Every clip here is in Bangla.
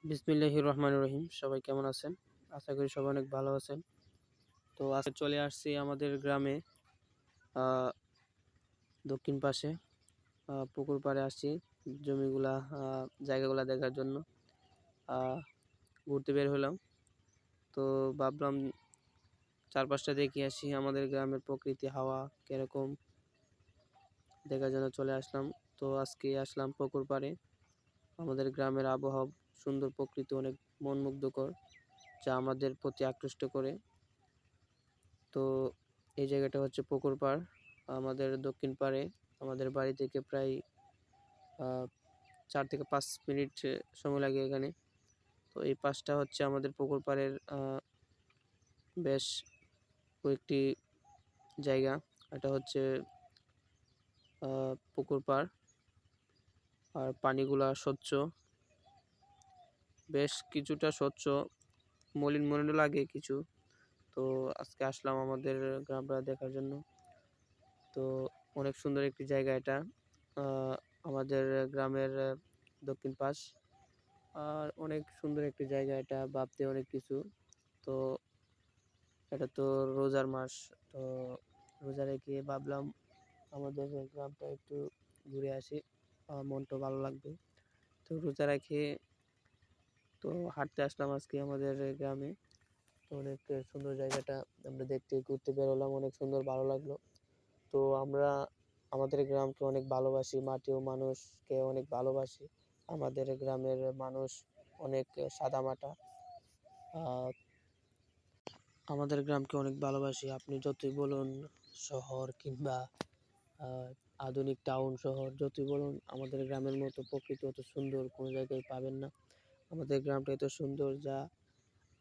বিসমিল্লাহির রহমানির রহিম। সবাই কেমন আছেন? আশা করি সবাই অনেক ভালো আছেন। তো আজকে চলে আসছি আমাদের গ্রামে, আহ, দক্ষিণ পাশে পুকুর পাড়ে আসছি জমিগুলা, জায়গাগুলা দেখার জন্য। আহ, ঘুরতে বের হলাম, তো ভাবলাম চারপাশটা দেখে আসি, আমাদের গ্রামের প্রকৃতি হাওয়া কিরকম দেখার জন্য চলে আসলাম। তো আজকে আসলাম পুকুর পাড়ে। আমাদের গ্রামের আবহাওয়া সুন্দর, প্রকৃতি অনেক মনমুগ্ধকর, যা আমাদের প্রতি আকৃষ্ট করে। তো এই জায়গাটা হচ্ছে পুকুর পাড়, আমাদের দক্ষিণ পাড়ে। আমাদের বাড়ি থেকে প্রায় 4 থেকে 5 মিনিট সময় লাগে এখানে। তো এই পাশটা হচ্ছে আমাদের পুকুর পাড়ের বেশ কয়েকটি জায়গা। এটা হচ্ছে পুকুর পাড়, আর পানিগুলা স্বচ্ছ, বেশ কিছুটা স্বচ্ছ, মলিন মলিন লাগে কিছু। তো আজকে আসলাম আমাদের গ্রামটা দেখার জন্য। তো অনেক সুন্দর একটি জায়গা এটা, আমাদের গ্রামের দক্ষিণ পাশ। আর অনেক সুন্দর একটি জায়গা এটা, ভাবতে অনেক কিছু। তো এটা তো রোজার মাস, তো রোজা রেখে ভাবলাম আমাদের গ্রামটা একটু ঘুরে আসি, মনটা ভালো লাগবে। তো রোজা রেখে তো হাঁটতে আসলাম আজকে আমাদের গ্রামে। তো অনেক সুন্দর জায়গাটা আমরা দেখতে ঘুরতে বেরোলাম, অনেক সুন্দর, ভালো লাগলো। তো আমরা আমাদের গ্রামকে অনেক ভালোবাসি, মাটি ও মানুষকে অনেক ভালোবাসি। আমাদের গ্রামের মানুষ অনেক সাদামাটা। আহ, আমাদের গ্রামকে অনেক ভালোবাসি। আপনি যতই বলুন শহর কিংবা আহ, আধুনিক টাউন শহর যতই বলুন, আমাদের গ্রামের মতো প্রকৃতি অত সুন্দর কোনো জায়গায় পাবেন না। আমাদের গ্রামটা এত সুন্দর, যা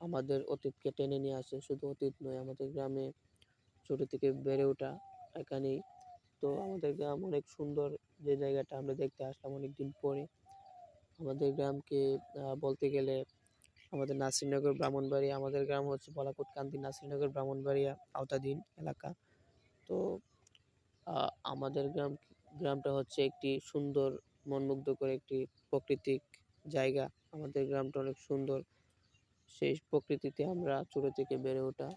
আমাদের অতীতকে টেনে নিয়ে আসে। শুধু অতীত নয়, আমাদের গ্রামে ছোট থেকে বেড়ে ওঠা এখানেই। তো আমাদের গ্রাম অনেক সুন্দর, যে জায়গাটা আমরা দেখতে আসলাম অনেক দিন পরে। আমাদের গ্রামকে বলতে গেলে আমাদের নাসিরনগর ব্রাহ্মণবাড়িয়া, আমাদের গ্রাম হচ্ছে বলাকুটকান্দি নাসিরনগর ব্রাহ্মণবাড়িয়া আওতাধীন এলাকা। তো আমাদের গ্রামটা হচ্ছে একটি সুন্দর, মনমুগ্ধকর একটি প্রাকৃতিক জায়গা। আমাদের গ্রামটা অনেক সুন্দর, সেই প্রকৃতিতে আমরা ছোট থেকে বেড়ে ওঠা।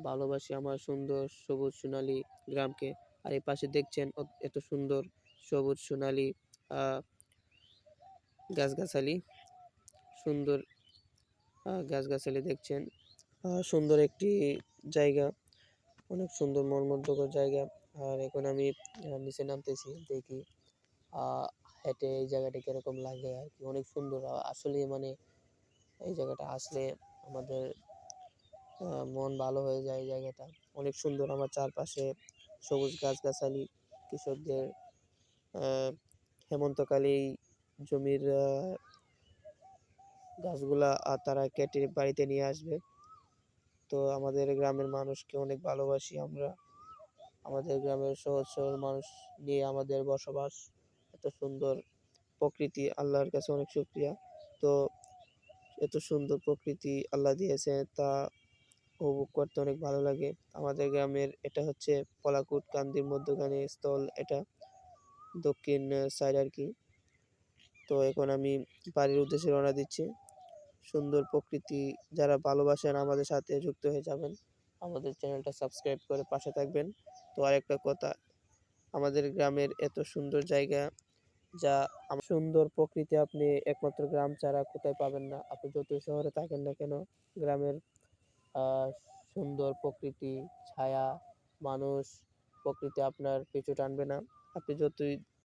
ভালোবাসি আমার সুন্দর সবুজ সোনালী গ্রামকে। আর এই পাশে দেখছেন এত সুন্দর সবুজ সোনালী গাছগাছালি, সুন্দর গাছগাছালি দেখছেন। সুন্দর একটি জায়গা, অনেক সুন্দর মনমুগ্ধকর জায়গা। আর এখন আমি নিচে নামতেছি, দেখি হেঁটে এই জায়গাটা কিরকম লাগে আর কি। অনেক সুন্দর আসলে, মানে এই জায়গাটা আসলে আমাদের মন ভালো হয়ে যায়। এই জায়গাটা অনেক সুন্দর, আমার চারপাশে সবুজ গাছগাছালি, কৃষকদের হেমন্তকালে জমির গাছগুলা তারা কেটে বাড়িতে নিয়ে আসবে। তো আমাদের গ্রামের মানুষকে অনেক ভালোবাসি আমরা। আমাদের গ্রামের সহজ সরল মানুষ নিয়ে আমাদের বসবাস। এত সুন্দর প্রকৃতি, আল্লাহর কাছে অনেক শুকরিয়া। তো এত সুন্দর প্রকৃতি আল্লাহ দিয়েছে, তা উপভোগ করতে অনেক ভালো লাগে। আমাদের গ্রামের এটা হচ্ছে পলাকুট কান্দির মধ্যখানে স্থল, এটা দক্ষিণ সাইড আর কি। তো এখন আমি বাড়ির উদ্দেশ্যে রওনা দিচ্ছি। সুন্দর প্রকৃতি যারা ভালোবাসেন আমাদের সাথে যুক্ত হয়ে যাবেন, আমাদের চ্যানেলটা সাবস্ক্রাইব করে পাশে থাকবেন। তো আরেকটা কথা, আমাদের গ্রামের এত সুন্দর জায়গা, যা সুন্দর প্রকৃতি আপনি একমাত্র গ্রাম ছাড়া কোথায় পাবেন না। আপনি যতই শহরে থাকেন না কেন, গ্রামের আহ, সুন্দর প্রকৃতি, ছায়া, মানুষ, প্রকৃতি আপনার পিছু টানবে না। আপনি যতই